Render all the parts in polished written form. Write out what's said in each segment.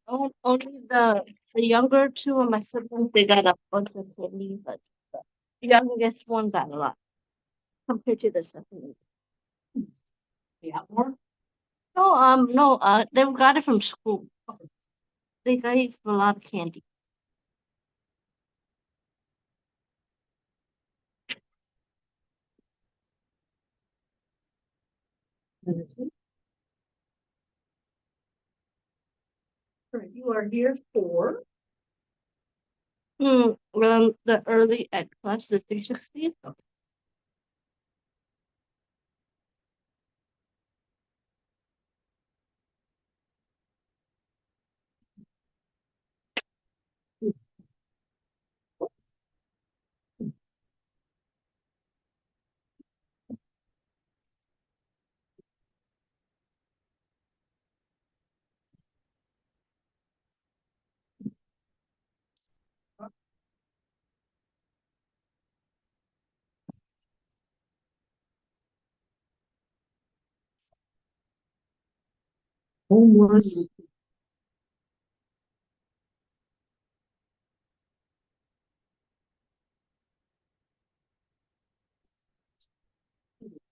Only the younger two of my siblings, they got a bunch of candy, but the youngest one got a lot compared to the second. Yeah, more. No, they got it from school. They gave a lot of candy. You are here for The early ed class, the 360. homework.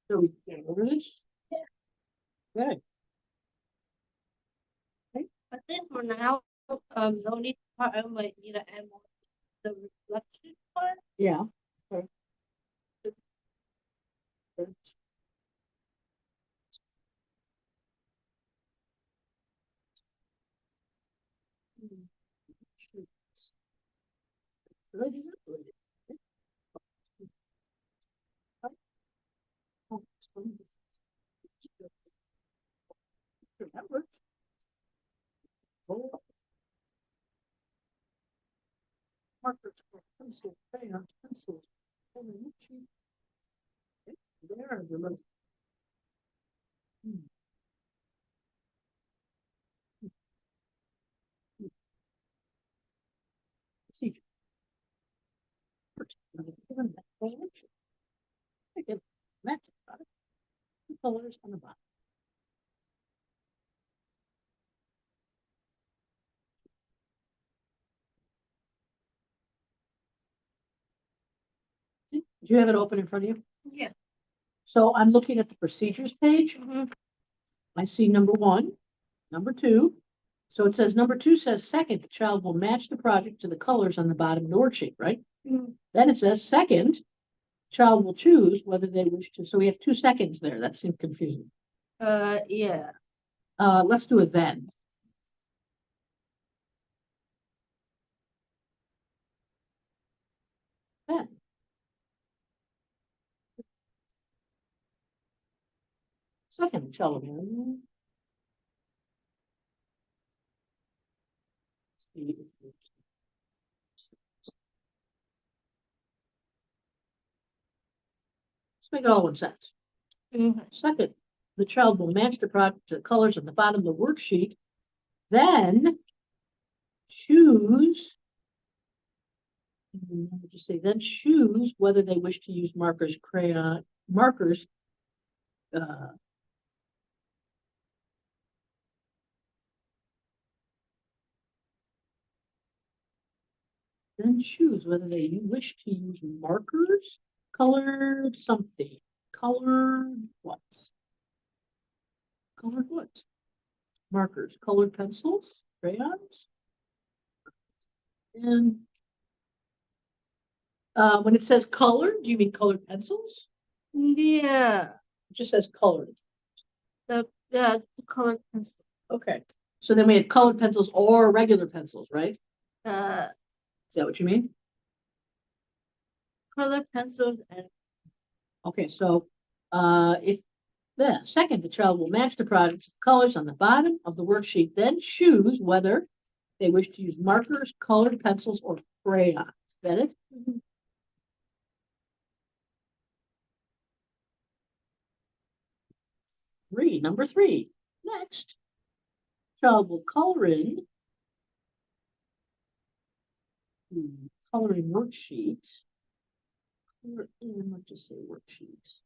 So we can over this. Good. But then for now, the only part I might need to add more is the reflection part. Yeah. Okay. Remember. Markers, pencil, crayons, pencils. There, remember. Procedure. First, given that direction. Again, match the colors on the bottom. Do you have it open in front of you? Yeah. So I'm looking at the procedures page. I see number 1, number 2. So it says number 2 says second, the child will match the project to the colors on the bottom of the worksheet, right? Then it says second, child will choose whether they wish to. So we have 2 seconds there. That seemed confusing. Yeah. Let's do it then. Then. Second, child will. Let's make it all one sentence. Second, the child will match the project to the colors on the bottom of the worksheet. Then choose. Just say then choose whether they wish to use markers, markers. Then choose whether they wish to use markers, colored something, colored what? Colored what? Markers, colored pencils, crayons. And when it says colored, do you mean colored pencils? Yeah. It just says colored. The colored pencil. Okay. So then we have colored pencils or regular pencils, right? Is that what you mean? Colored pencils and. Okay, so if the second, the child will match the project's colors on the bottom of the worksheet, then choose whether they wish to use markers, colored pencils, or crayons. Is that it? Number 3. Next, child will color in coloring worksheets. Color in, let's just say worksheets.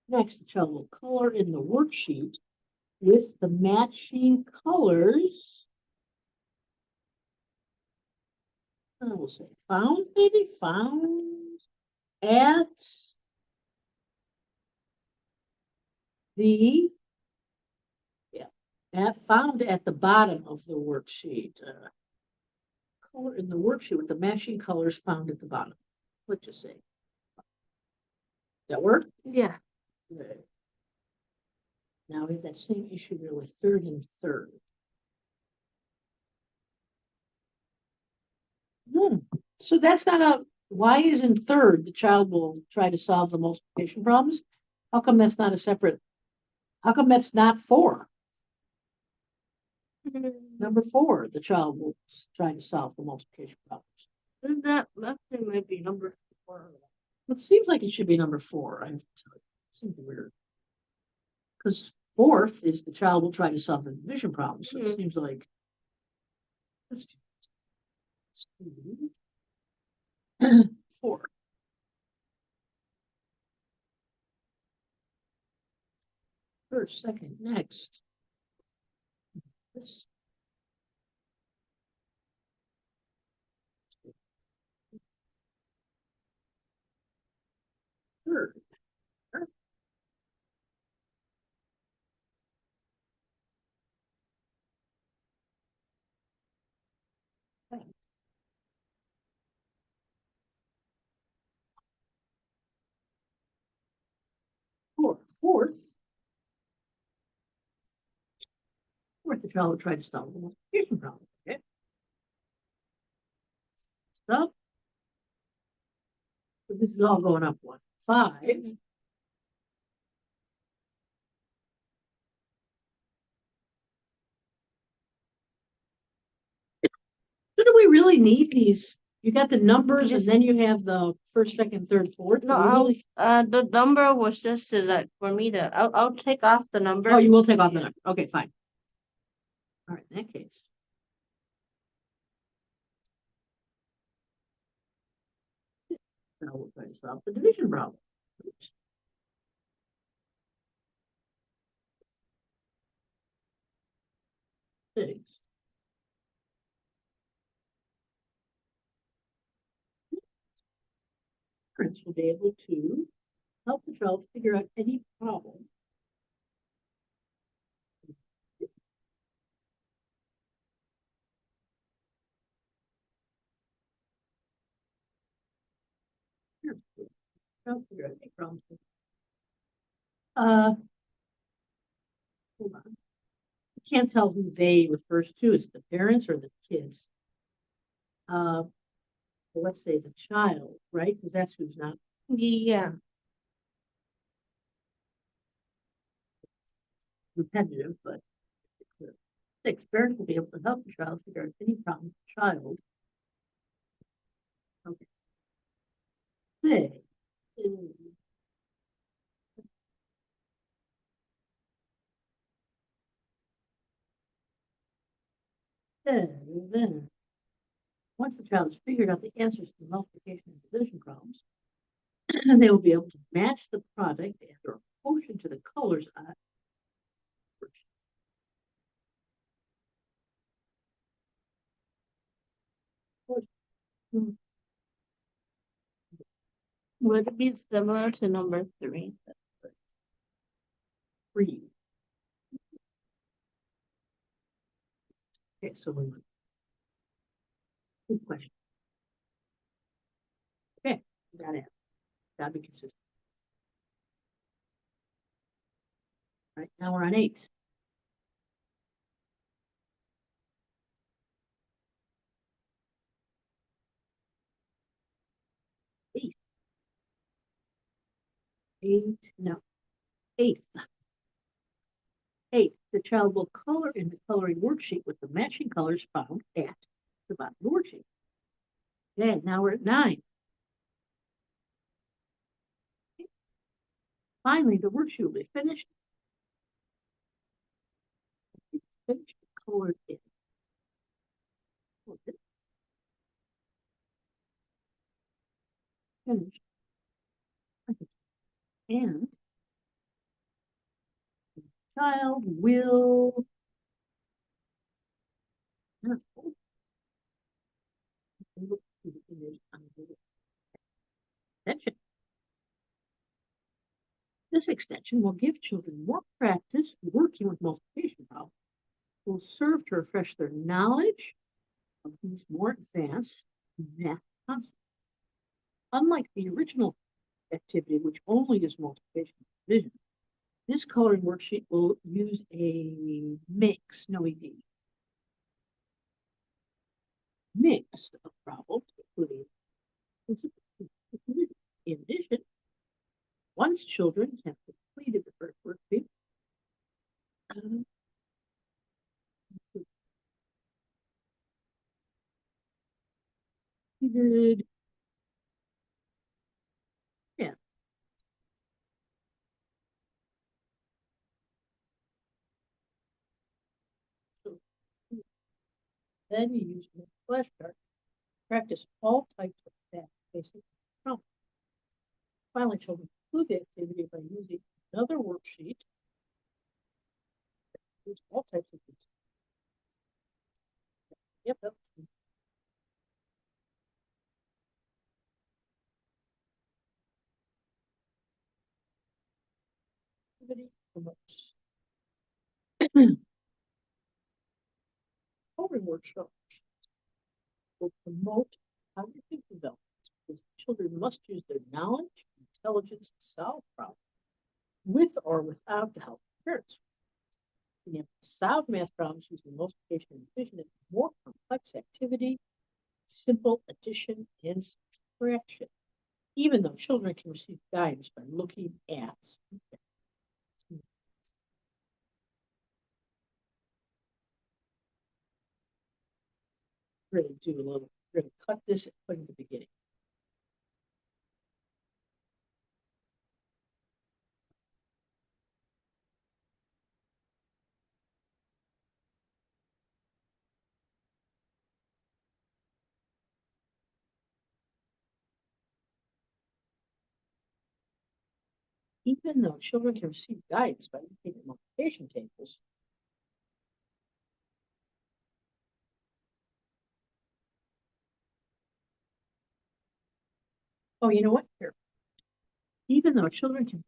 Next, the child will color in the worksheet with the matching colors. I will say found, maybe found at the, found at the bottom of the worksheet. Color in the worksheet with the matching colors found at the bottom. Let's just say. That work? Yeah. Good. Now we have that same issue there with third and third. So that's not a, why isn't third the child will try to solve the multiplication problems? How come that's not a separate, how come that's not 4? Number 4, the child will try to solve the multiplication problems. That actually might be number 4. It seems like it should be number 4. I have to tell you. It seems weird. Because fourth is the child will try to solve the division problem. So it seems like let's do 4. First, second, next. This. Third. Fourth, the child will try to solve the multiplication problem. Okay. Stop. So this is all going up 1. 5. So do we really need these? You got the numbers and then you have the first, second, third, fourth. No, the number was just like for me to, I'll take off the number. Oh, you will take off the number. Okay, fine. All right, in that case. Now we're going to solve the division problem. Oops. Six. Parents will be able to help the child figure out any problem. Figure out any problems. Hold on. I can't tell who they refers to. Is it the parents or the kids? Well, let's say the child, right? Because that's who's not. Yeah. Repetitive, but clear. 6, parents will be able to help the child figure out any problems the child. Okay. Say. 7. Once the child has figured out the answers to the multiplication and division problems, they will be able to match the product and or quotient to the colors on Would it be similar to number 3? 3. Okay, so good question. Okay, got it. Gotta be consistent. All right, now we're on 8. Eighth. The child will color in the coloring worksheet with the matching colors found at the bottom of the worksheet. Okay, now we're at 9. Finally, the worksheet will be finished. It's finished, colored in. Finished. And child will look to the image on the extension. This extension will give children more practice working with multiplication problems. It will serve to refresh their knowledge of these more advanced math concepts. Unlike the original activity, which only is multiplication and division, this coloring worksheet will use a mix, no ED, mix of problems, including in addition, once children have completed the first worksheet, yeah. So then you use the flashcard to practice all types of math basic problems. Finally, children conclude the activity by using another worksheet. Use all types of things. Yep. Activity promotes. Coloring workshops will promote cognitive development because children must use their knowledge and intelligence to solve problems with or without the help of parents. Being able to solve math problems using multiplication and division is a more complex activity, simple addition and subtraction, even though children can receive guidance by looking at. Really do a little, we're going to cut this and put it at the beginning. Even though children can receive guidance by looking at multiplication tables, oh, you know what? Here. Even though children can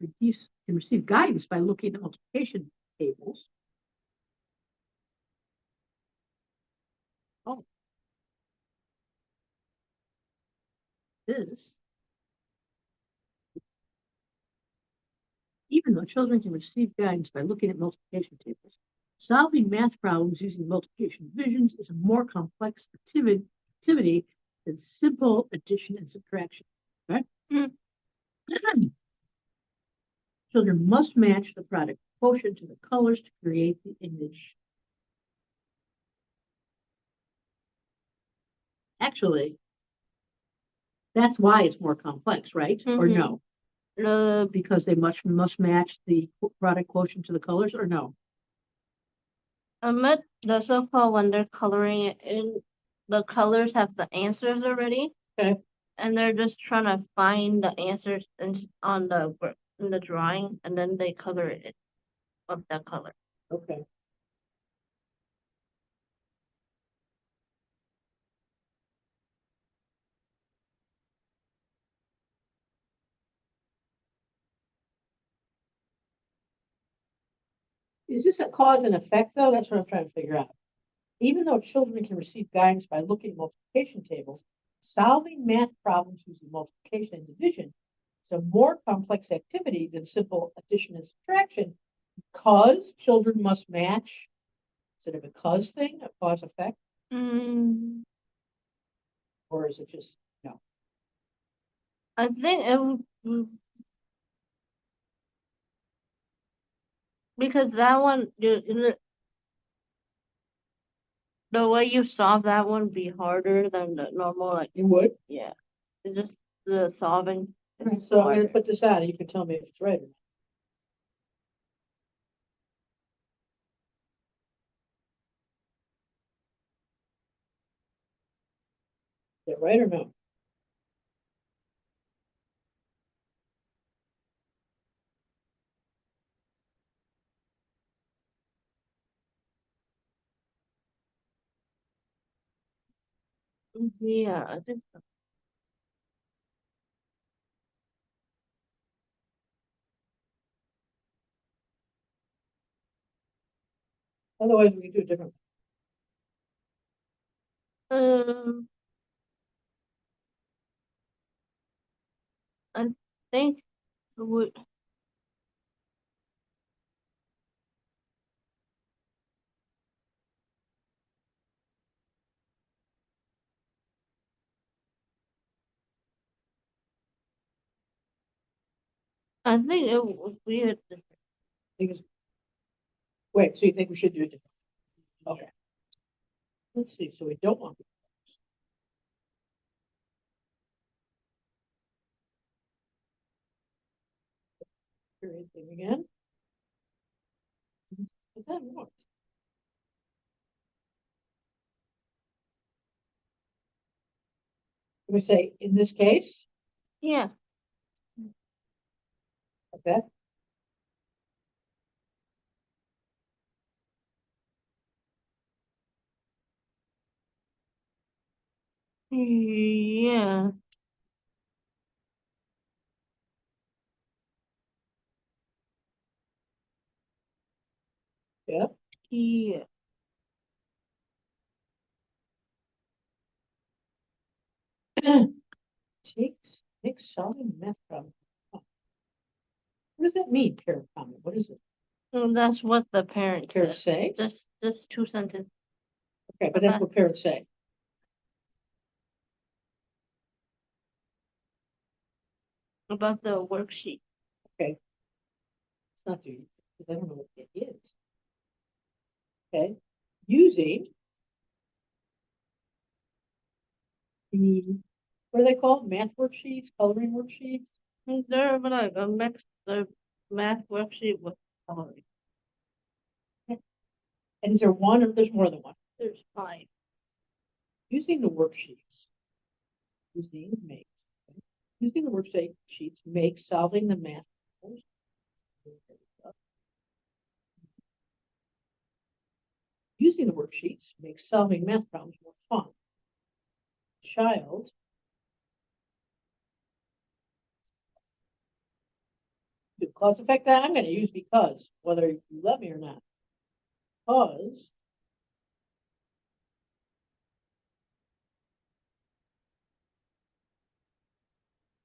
receive guidance by looking at multiplication tables, oh, this, even though children can receive guidance by looking at multiplication tables, solving math problems using multiplication divisions is a more complex activity than simple addition and subtraction. Right? Children must match the product quotient to the colors to create the image. Actually, that's why it's more complex, right? Or no? Because they must match the product quotient to the colors, or no? The so-called when they're coloring it in, the colors have the answers already. Okay. And they're just trying to find the answers in the drawing, and then they color it of that color. Okay. Is this a cause and effect, though? That's what I'm trying to figure out. Even though children can receive guidance by looking at multiplication tables, solving math problems using multiplication and division is a more complex activity than simple addition and subtraction because children must match. Is it a because thing, a cause effect? Or is it just no? I think because that one, the way you solve that one would be harder than the normal, like, It would? yeah. It's just the solving. So I'm going to put this out, and you can tell me if it's right or not. Is that right or no? Yeah, I think so. Otherwise, we can do it differently. Um, I think we, I think it would be a different. Because, wait, so you think we should do it differently? Okay. Let's see, so we don't want. Period thing again. But that works. We say, in this case, Yeah. okay, Yeah. yeah, Yeah. makes solving math problem. What does that mean, pair comment? What is it? And that's what the parents Parents said. say? Just two sentences Okay, but that's what parents say. about the worksheet. Okay. It's not due, because I don't know what it is. Okay, using the, what are they called? Math worksheets, coloring worksheets? They're like a mix the math worksheet with coloring. And is there one or there's more than one? There's 5. Using the worksheets. Using the worksheets makes solving the math problems. Using the worksheets makes solving math problems more fun. Child the cause effect that I'm going to use because, whether you let me or not. Because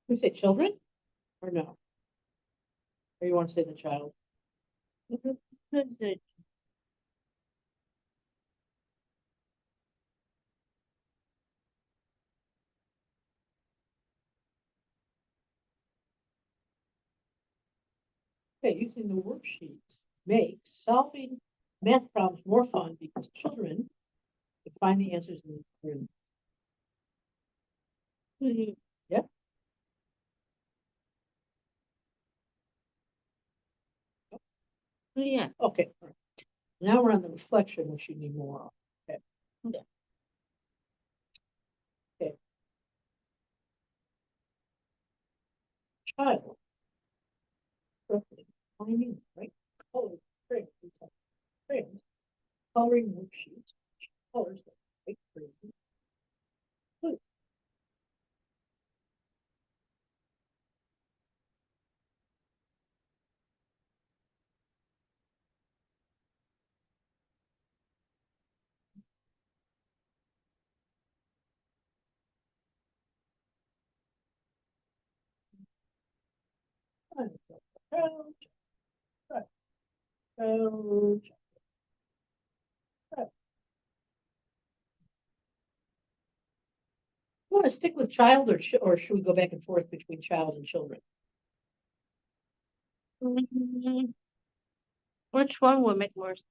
we say children or no? Or you want to say the child? Could say Okay, using the worksheets makes solving math problems more fun because children can find the answers in the room. Yeah. Yeah. Okay. All right. Now we're on the reflection, which you need more of. Okay. Yeah. Okay. Child. Roughly finding the right color crayons. Crayons. Coloring worksheets. Colors like white, green, blue. Child. Child. Child. Child. Child. You want to stick with child or should we go back and forth between child and children? Which one would make more sense?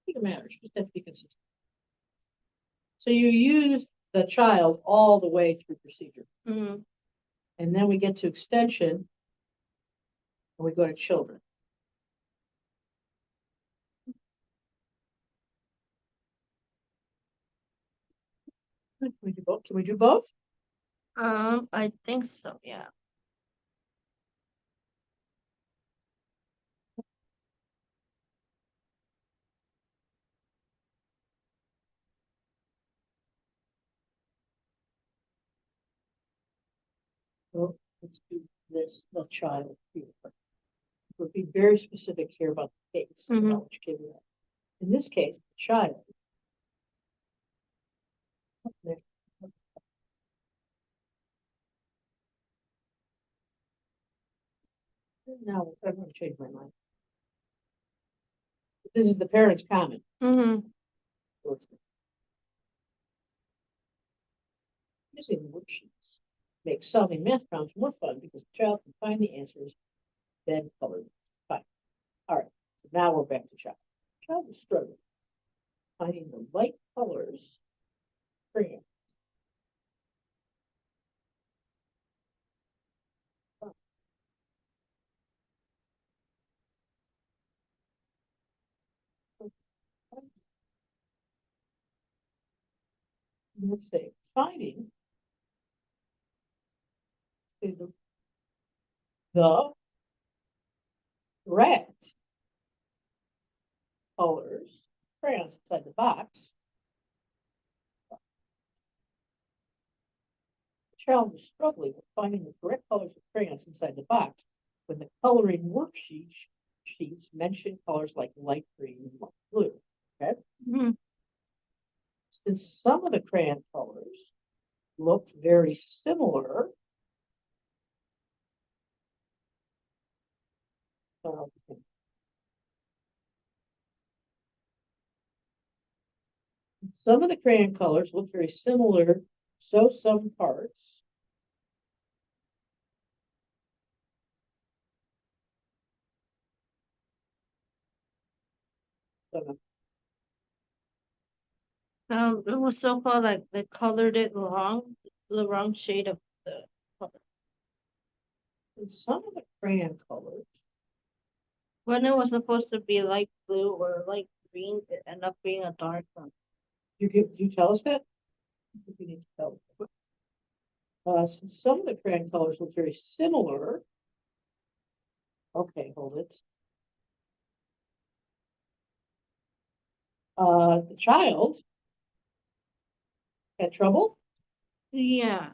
I think it matters. Just have to be consistent. So you use the child all the way through procedure. Mm-hmm. And then we get to extension. And we go to children. Can we do both? Can we do both? I think so, yeah. So let's do this, the child here. We'll be very specific here about the case, about which kid we have. In this case, the child. Now, I'm going to change my mind. This is the parent's comment. So it's using worksheets makes solving math problems more fun because the child can find the answers, then color them. Fine. All right. So now we're back to child. Child is struggling finding the right colors. Crayon. Let's say finding the correct colors, crayons inside the box. The child was struggling with finding the correct colors of crayons inside the box when the coloring sheets mention colors like light green and light blue. Okay. Since some of the crayon colors looked very similar, some of the crayon colors look very similar, so some parts it was so called like they colored it wrong, the wrong shade of the color. and some of the crayon colors When it was supposed to be light blue or light green, it ended up being a dark one. you tell us that? I think we need to tell us. Since some of the crayon colors look very similar. Okay, hold it. The child had trouble. Yeah.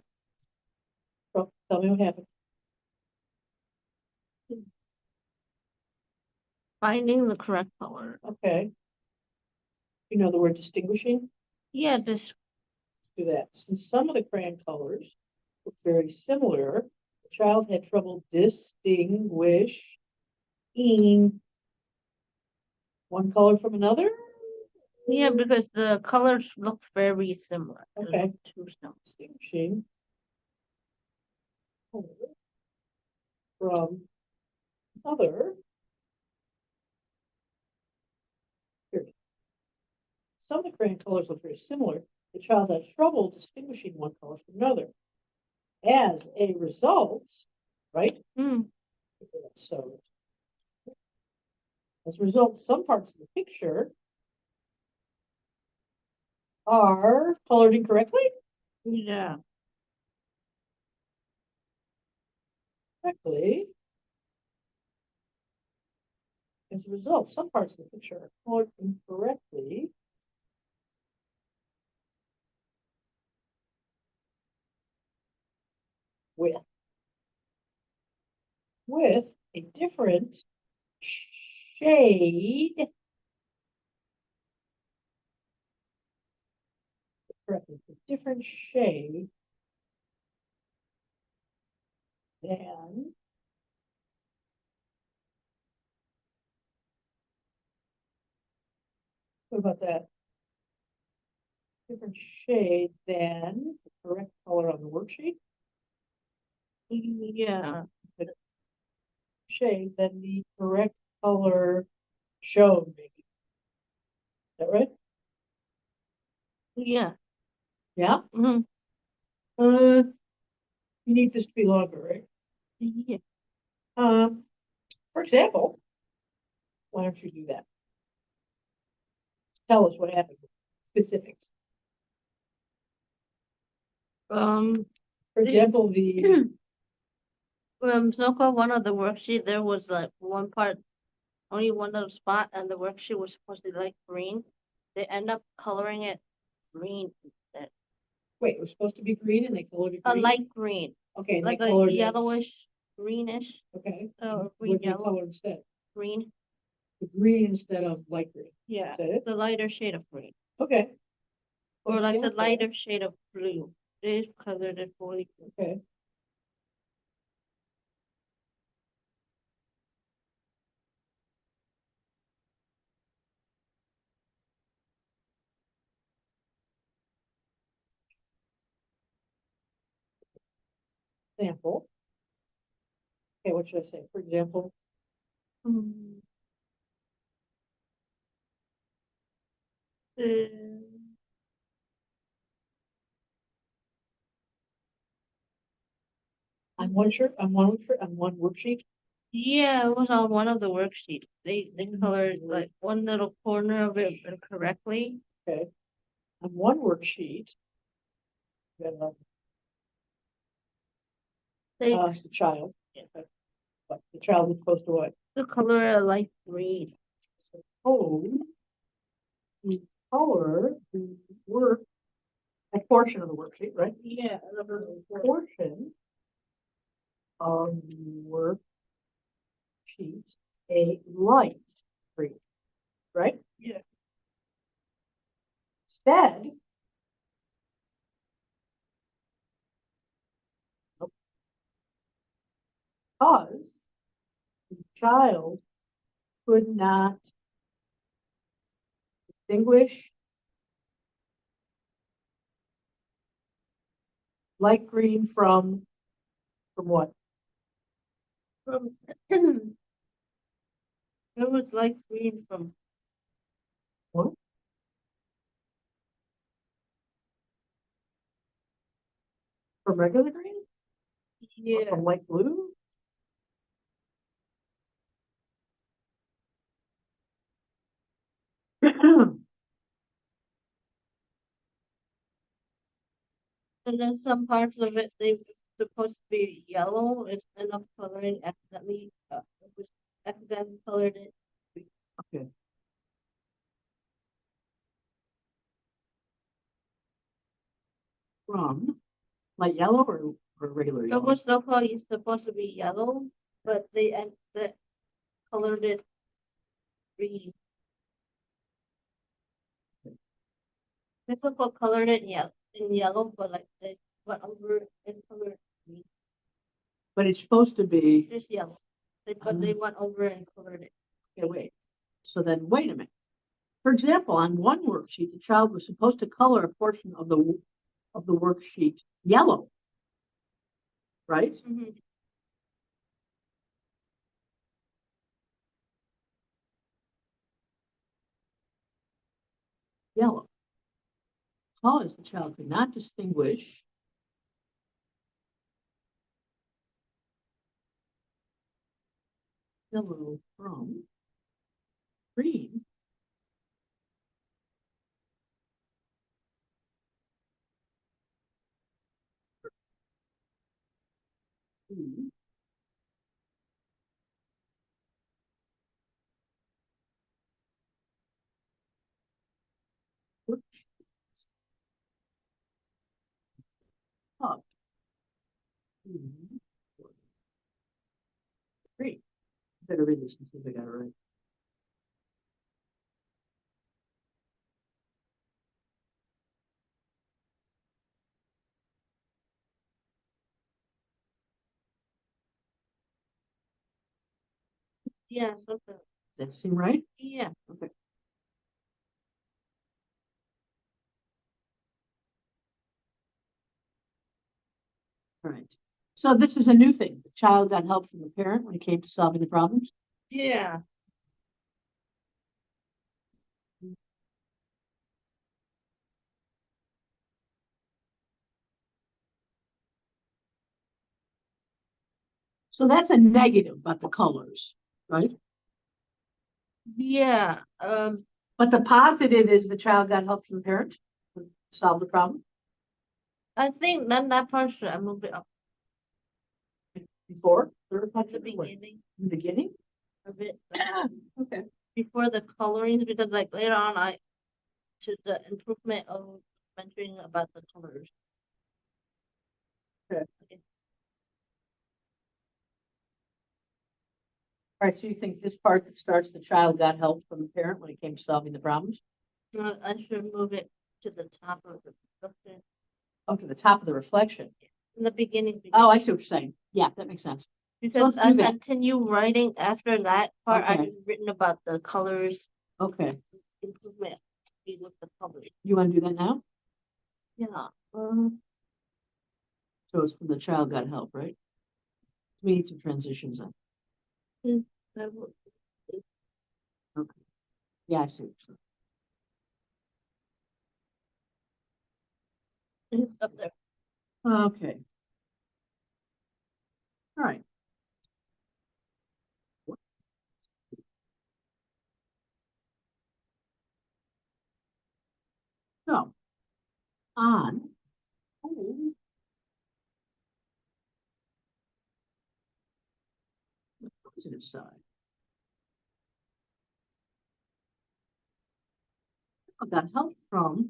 So tell me what happened. Finding the correct color. Okay. You know the word distinguishing? Yeah, this. Let's do that. Since some of the crayon colors look very similar, the child had trouble distinguishing one color from another. Yeah, because the colors look very similar. Okay. Too similar. Distinguishing from other. Here. Some of the crayon colors look very similar. The child had trouble distinguishing one color from another. As a result, right? So, as a result, some parts of the picture are colored incorrectly. Yeah. Correctly. As a result, some parts of the picture are colored incorrectly. With a different shade. Correctly, a different shade than what about that? Different shade than the correct color on the worksheet. Yeah. Shade than the correct color shown, maybe. Is that right? Yeah. Yeah. You need this to be longer, right? Yeah. For example, why don't you do that? Tell us what happened. Specifics. For example, the so-called one of the worksheet, there was like one part, only one little spot, and the worksheet was supposed to be like green. They end up coloring it green instead. wait, it was supposed to be green and they colored it A green. light green. Okay, and they like a colored it. yellowish, greenish, Okay. or What green did they yellow, color instead? green. The green instead of light green. Yeah, Is that it? the lighter shade of green, Okay. or like the Example. lighter shade of blue. They colored it fully blue. Okay. Example. Okay, what should I say? For example, Mm. Uh, on one shirt, on one shirt, on one worksheet. yeah, it was on one of the worksheets. They colored like one little corner of it incorrectly. Okay. On one worksheet, we have, They the child. But the child was supposed to what? the color a light green. Suppose the color the work, a portion of the worksheet, right? Yeah, A portion of the worksheet, a light green, right? yeah. Instead, because the child could not distinguish light green from what? From it was light green from What? From regular green? Or yeah. from light blue? And then some parts of it they were supposed to be yellow instead of coloring accidentally. It was accidentally colored it. Okay. From light yellow or regular It yellow? was supposed to be yellow, but they colored it green. They supposed colored it in yellow, but like they went over and colored green, But it's supposed to be, just yellow. But they went over and colored it. okay, wait. So then, wait a minute. For example, on one worksheet, the child was supposed to color a portion of the worksheet yellow, right? Mhm. Yellow. Because the child could not distinguish yellow from green. Green. Worksheets of green. Great. Better read this and see if I got it right. Yeah, something. Does that seem right? Yeah. Okay. All right. So this is a new thing. The child got help from the parent when it came to solving the problems. Yeah. So that's a negative about the colors, right? Yeah. But the positive is the child got help from the parent to solve the problem I think then that part should I move it up before. Third at the beginning in the beginning. a bit Okay. before the colorings because like later on I to the improvement of mentioning about the colors. Okay. Okay. right, so you think this part that starts, the child got help from the parent when it came to solving the problems? I should move it to the top of the reflection. Oh, to the top of the reflection. In the beginning. Oh, I see what you're saying. Yeah, that makes sense. Because let's I do that. continue writing after that part. Okay. I've written about the colors Okay, improvement with the colors. you want to do that now? Yeah. So it's from the child got help, right? We need some transitions on. I will- Okay. Yeah, I see what you're It's up there. saying. Okay. All right. So on the positive side, I got help from,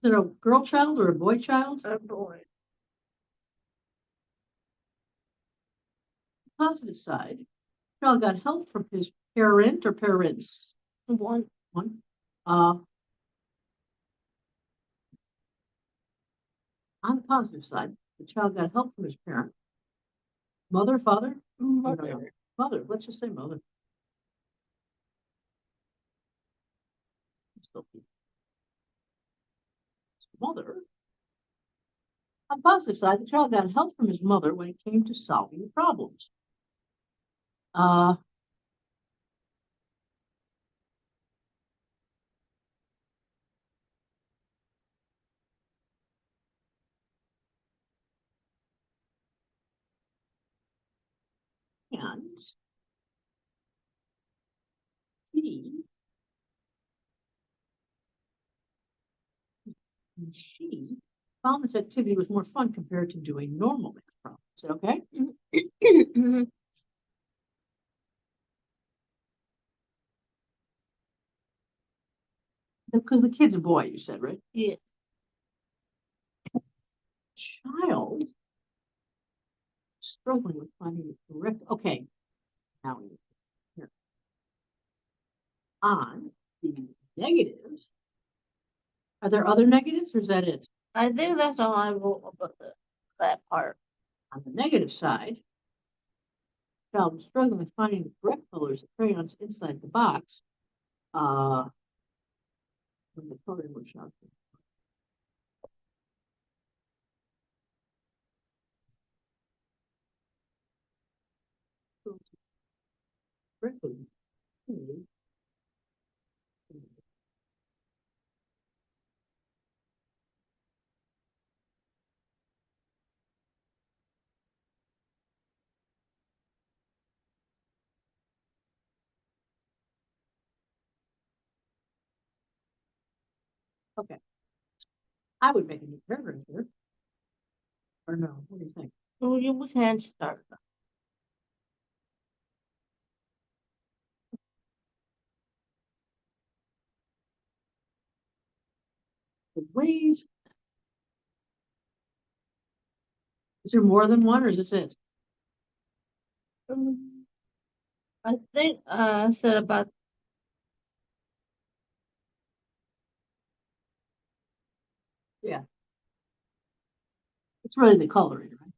is it a girl child or a boy child? Oh boy. Positive side, child got help from his parent or parents. One. One. On the positive side, the child got help from his parent. Mother, father? Mother. Mother, let's just say mother. Still mother. On the positive side, the child got help from his mother when it came to solving the problems. Uh, and she found this activity was more fun compared to doing normal math problems. Is that okay? Mhm. Because the kid's a boy, you said, right? Yeah. Child struggling with finding the correct. Okay, now here on the negatives. Are there other negatives, or is that it? I think that's all I wrote about that part. On the negative side, child was struggling with finding the correct colors of crayons inside the box. When the coloring workshop. Correctly. Okay. I would make a new paragraph here. Or no, what do you think? Oh, you can start. The ways. Is there more than one, or is this it? I think I said about Yeah. It's really the coloring, right?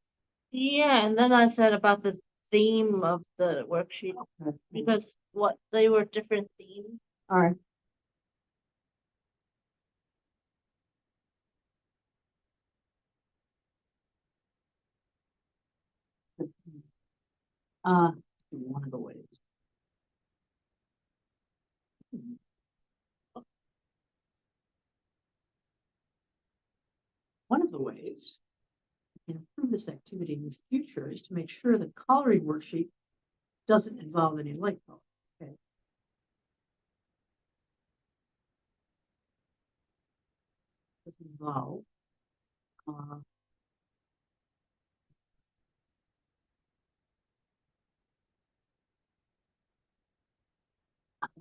yeah, and then I said about the theme of the worksheet Okay. because what they were different themes. All right. One of the ways. One of the ways to improve this activity in the future is to make sure the coloring worksheet doesn't involve any light color. Okay. Doesn't involve uh,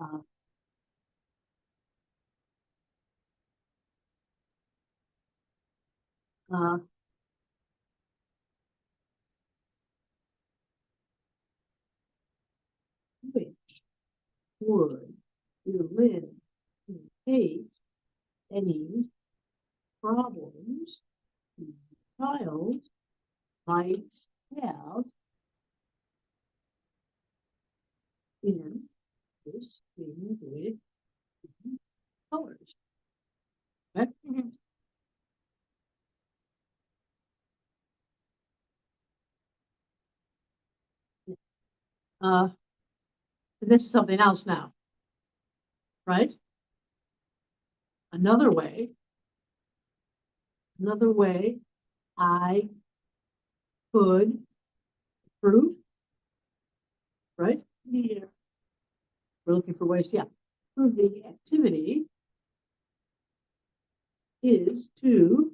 uh, uh, would eliminate any problems the child might have in distinguishing colors. Okay? This is something else now, right? Another way I could improve, right? Yeah. We're looking for ways, yeah. Improve the activity is to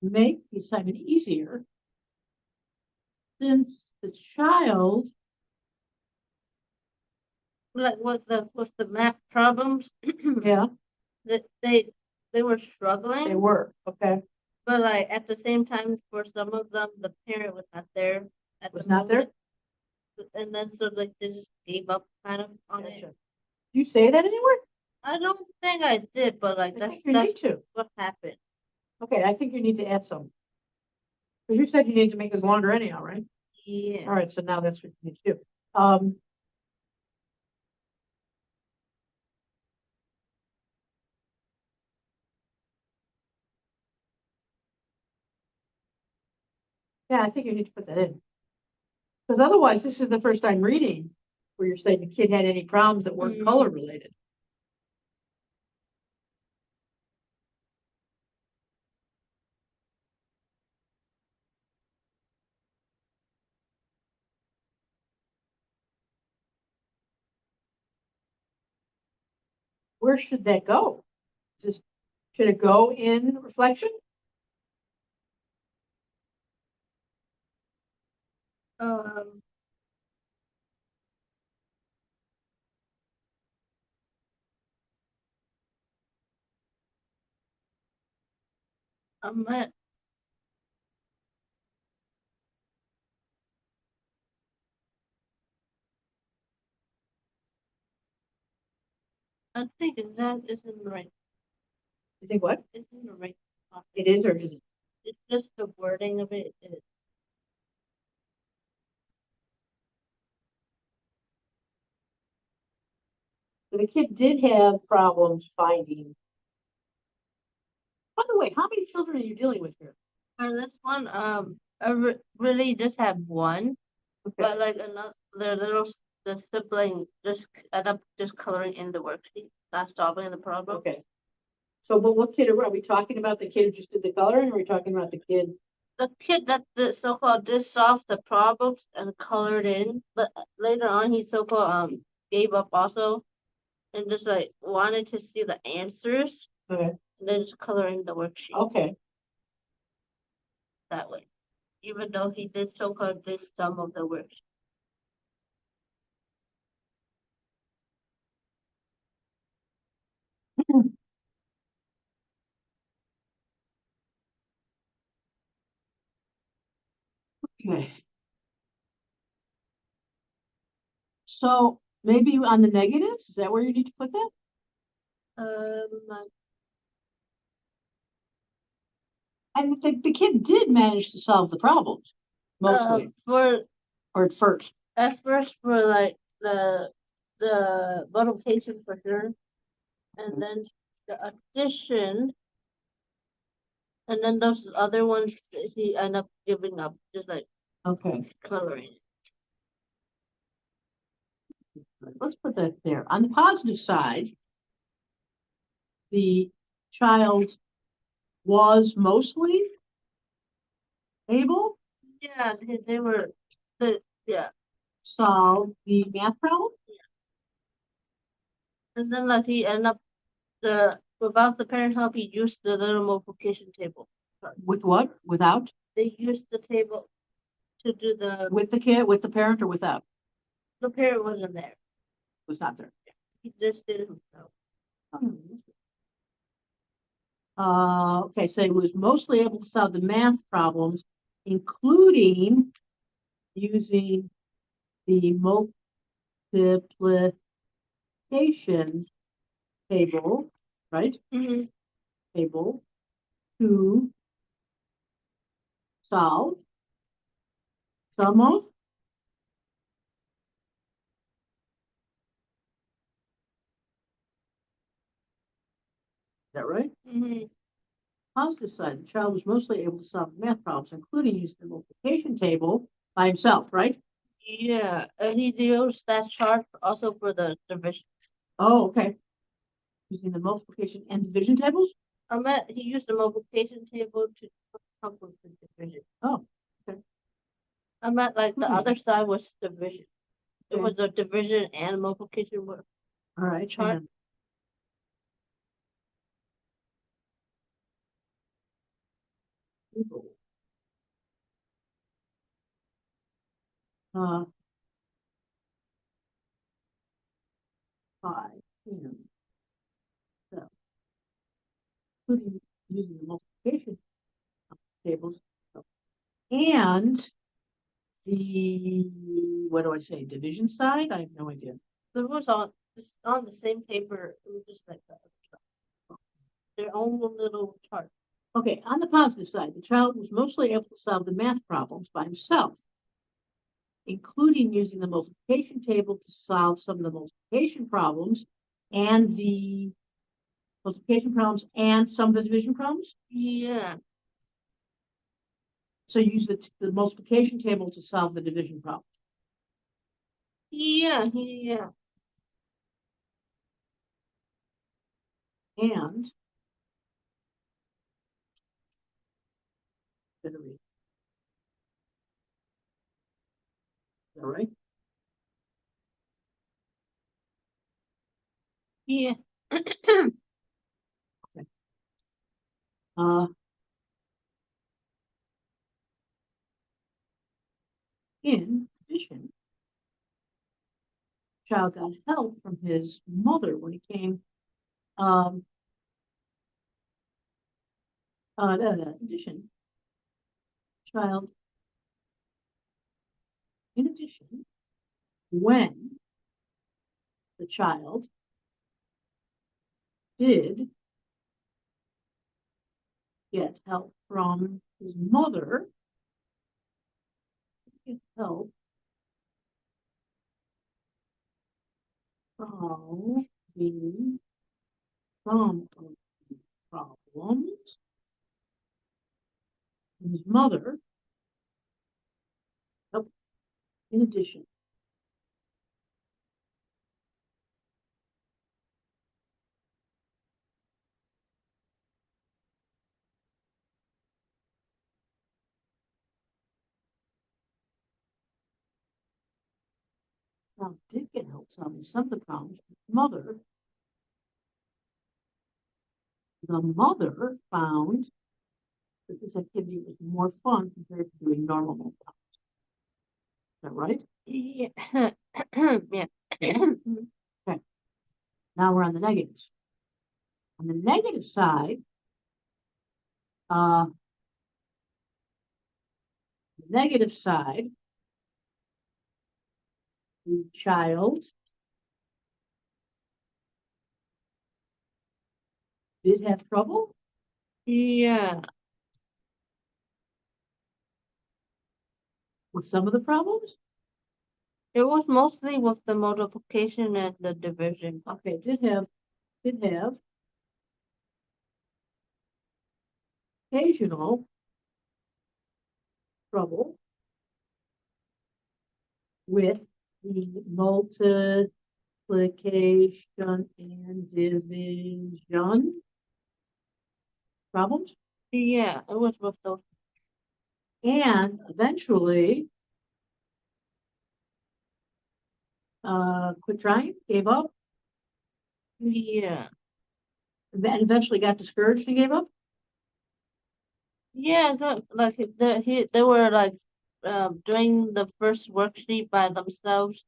make the assignment easier since the child, Like with the math problems, yeah, that they were struggling. they were, okay, But like at the same time, for some of them, the parent was not there at was the not there? moment. And then so like they just gave up kind of on it. Gotcha. Do you say that anywhere? I don't think I did, but like I that's think you need to. what happened. Okay, I think you need to add some. Because you said you need to make this longer anyhow, right? Yeah. All right, so now that's what you need to do. Yeah, I think you need to put that in. Because otherwise, this is the first time reading where you're saying the kid had any problems that weren't color related. Where should that go? Just, should it go in reflection? Um. I'm at I think that is in the right. You think what? It's in the right spot. It is or isn't? It's just the wording of it is. So the kid did have problems finding. By the way, how many children are you dealing with here? For this one, I really just have one, Okay. but like the sibling just end up just coloring in the worksheet, not solving the problem. Okay. So, but what kid are we talking about? The kid who just did the coloring, or are we talking about the kid? The kid that did so-called did solve the problems and colored in, but later on he so-called gave up also and just like wanted to see the answers Okay. and then just color in the worksheet Okay. that way. Even though he did so-called did some of the worksheet. Okay. So maybe on the negatives, is that where you need to put that? Um, And the kid did manage to solve the problems, mostly, or at first for like the multiplication for sure, and then the addition, and then those other ones he ended up giving up, just like Okay. coloring. Let's put that there. On the positive side, the child was mostly able Yeah, they were the yeah, solve the math problem. and then like he ended up the without the parent help, he used the little multiplication table. With what? Without? They used the table to do With the kid, with the parent, or without? the parent wasn't there. Was not there. He just did it himself. Okay, so he was mostly able to solve the math problems, including using the multiplication table, right? Mhm. Table to solve sum of that right? Mhm. Positive side, the child was mostly able to solve math problems, including using the multiplication table by himself, right? Yeah, and he used that chart also for the division. Oh, okay. Using the multiplication and division tables? I meant he used the multiplication table to come up with the division. Oh, okay. I meant like the Hmm. other side was division. It Okay. was a division and multiplication were All right. chart. hang on. Uh, 5, 10, so, including using the multiplication tables. And the, what do I say, division side? I have no idea. It was on the same paper. It was just like that. Their own little chart. Okay, on the positive side, the child was mostly able to solve the math problems by himself, including using the multiplication table to solve some of the multiplication problems and the multiplication problems and some of the division problems. Yeah. So use the multiplication table to solve the division problem. Yeah. Yeah. And gonna read. All right. Yeah. Uh, in addition, child got help from his mother when he came. In addition, child. In addition, when the child did get help from his mother, get help from the some of the problems. His mother, oh, in addition, child did get help solving some of the problems with his mother. The mother found that this activity was more fun compared to doing normal math problems. Is that right? Yeah. Yeah. Okay. Now we're on the negatives. On the negative side, the negative side, the child did have trouble Yeah. with some of the problems. It was mostly with the multiplication and the division. Okay, did have occasional trouble with the multiplication and division problems. Yeah, it was with those. And eventually, quit trying, gave up, Yeah. and eventually got discouraged and gave up. Yeah, like they were like doing the first worksheet by themselves,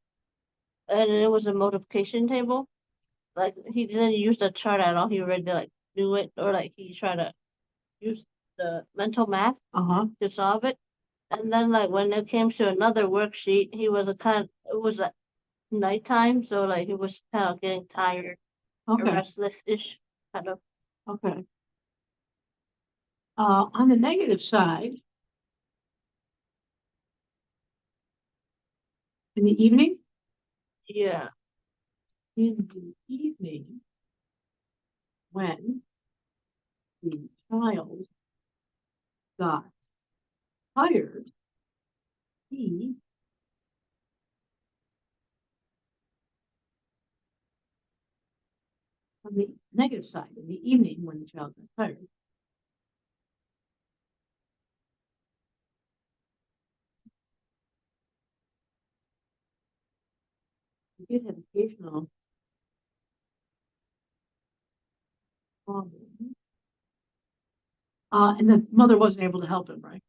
and it was a multiplication table. Like he didn't use the chart at all. He already like knew it, or like he tried to use the mental math to solve it. And then like when it came to another worksheet, he was a kind. It was like nighttime, so like he was kind of getting tired, or Okay, restless-ish, kind of. okay. On the negative side, in the evening, Yeah. in the evening, when the child got tired, he on the negative side, in the evening, when the child got tired, he did have occasional problems. And the mother wasn't able to help him, right?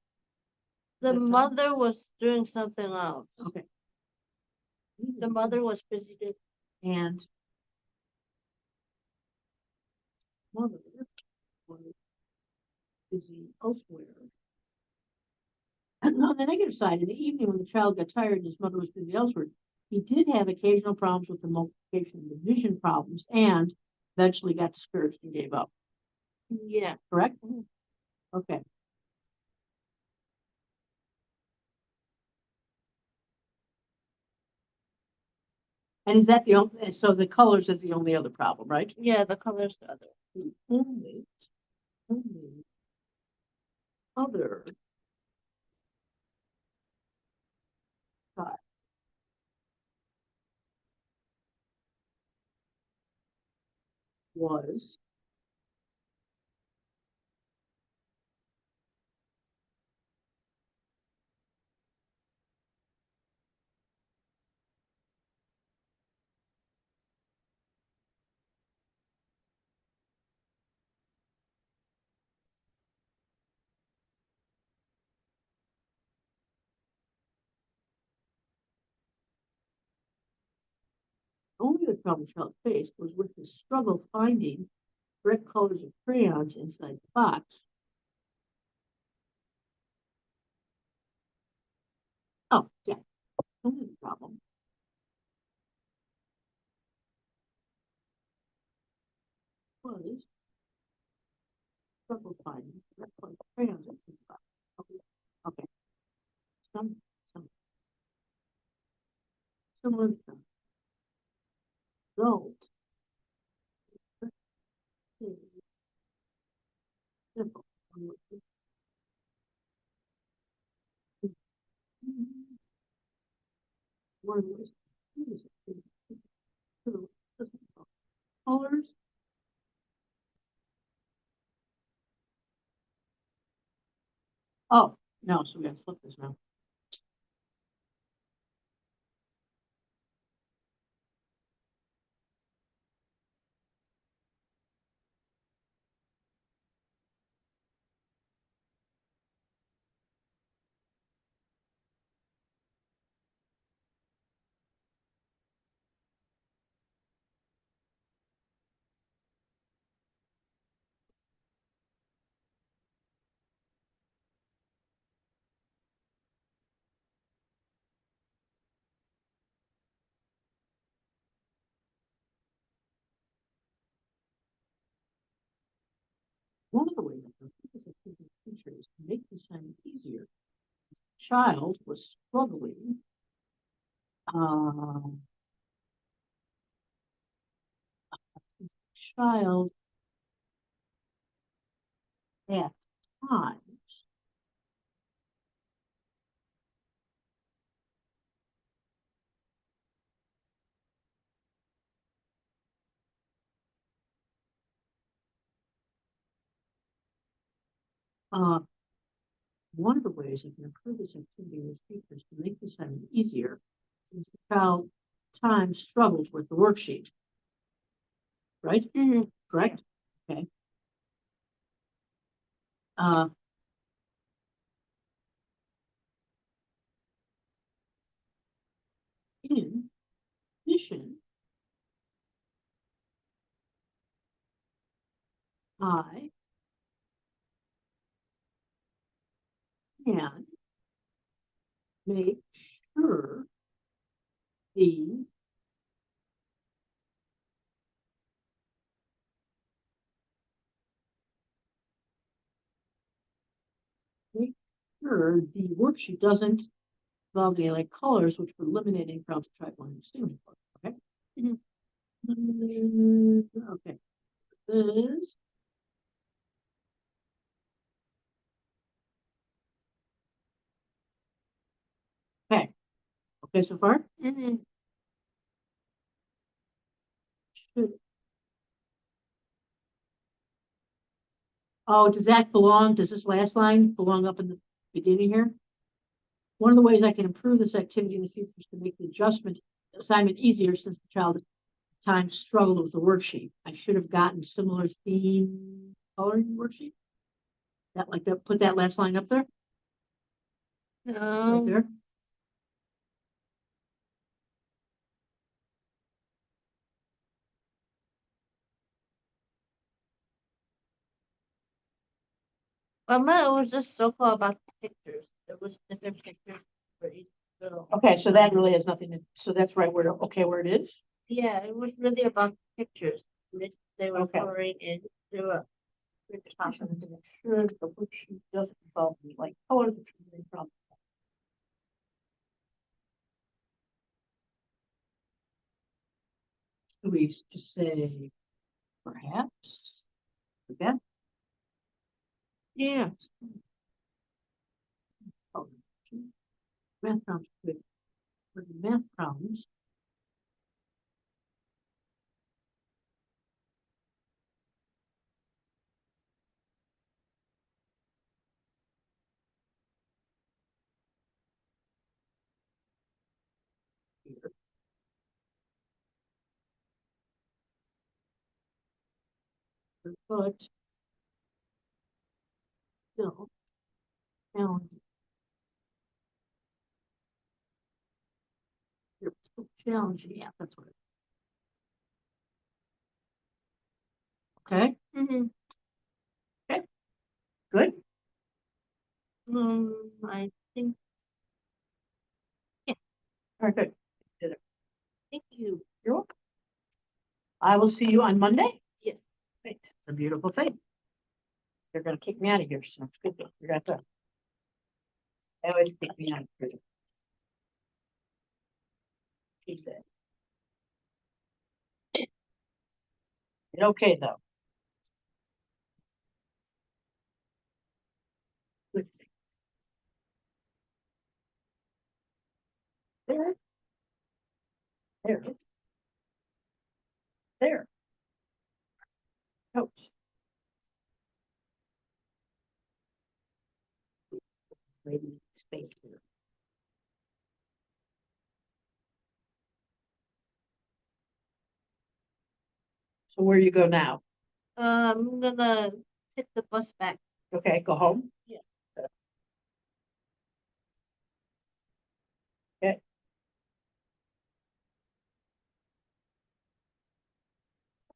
The That time? mother was doing something else. Okay. The mother was busy doing. And mother was busy elsewhere. And on the negative side, in the evening when the child got tired and his mother was busy elsewhere, he did have occasional problems with the multiplication and division problems and eventually got discouraged and gave up. Yeah. Correct? Okay. And is that the only, so the colors is the only other problem, right? Yeah, the color's the other. The only other side was only the problem the child faced was with the struggle finding correct colors of crayons inside the box. Oh, yeah, only the problem was struggle finding correct colors of crayons inside the box. Okay, okay. Some similar to result is simple. One was colors. Oh, no, so we gotta flip this now. One of the ways that this teacher is to make the assignment easier. The child was struggling. Child at times uh, one of the ways you can improve this activity with teachers to make the assignment easier is the child times struggles with the worksheet. Right? Mhm. Correct? Okay. Uh, in addition, I can make sure the sure the worksheet doesn't involve any like colors, which would eliminate any problems to try one and student. Okay. Mhm. Okay. This. Okay. Okay so far? Mhm. Should. Oh, does that belong, does this last line belong up in the beginning here? One of the ways I can improve this activity in the future is to make the assignment easier since the child at times struggled with the worksheet. I should have gotten similar theme coloring worksheet. That like that, put that last line up there, right No. there. It was just so cool about the pictures. There was different pictures for each little. Okay, so that really has nothing to, so that's right where, okay, where it is? Yeah, it was really about the pictures. They were Okay. coloring in through a. I should make sure that the worksheet doesn't involve any like colors, which would be a problem. Do we just say perhaps? Again? Yeah. Oh, math problems, good. For the math problems. Here. But still challenging. They're still challenging. Yeah, that's what it is. Okay, Mhm. good. I think. Yeah. Very good. Did it. Thank you. You're welcome. I will see you on Monday. Yes. Great. It's a beautiful thing. They're gonna kick me out of here, so it's good. You got that. They always kick me out of prison. She said. It's okay though. Good thing. There. There. There. Coach. Maybe space here. So where you go now? I'm gonna take the bus back. Okay, go home. Yeah. Okay.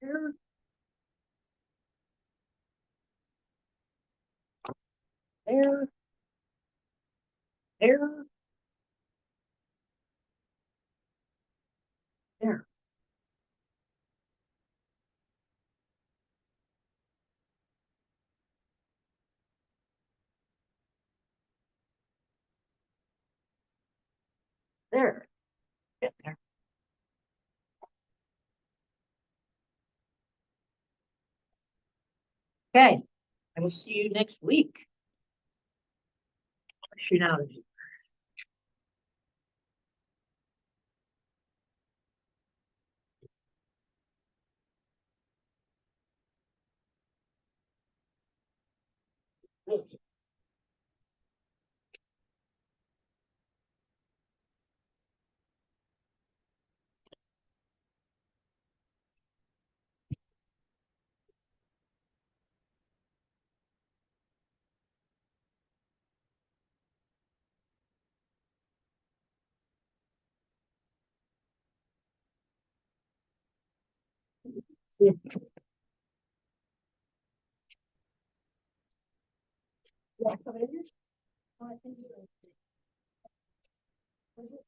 There. There. There. There. There. Get there. Okay. I will see you next week. Shoot out of you. See you. Yeah, come in. Oh, I think so. Was it?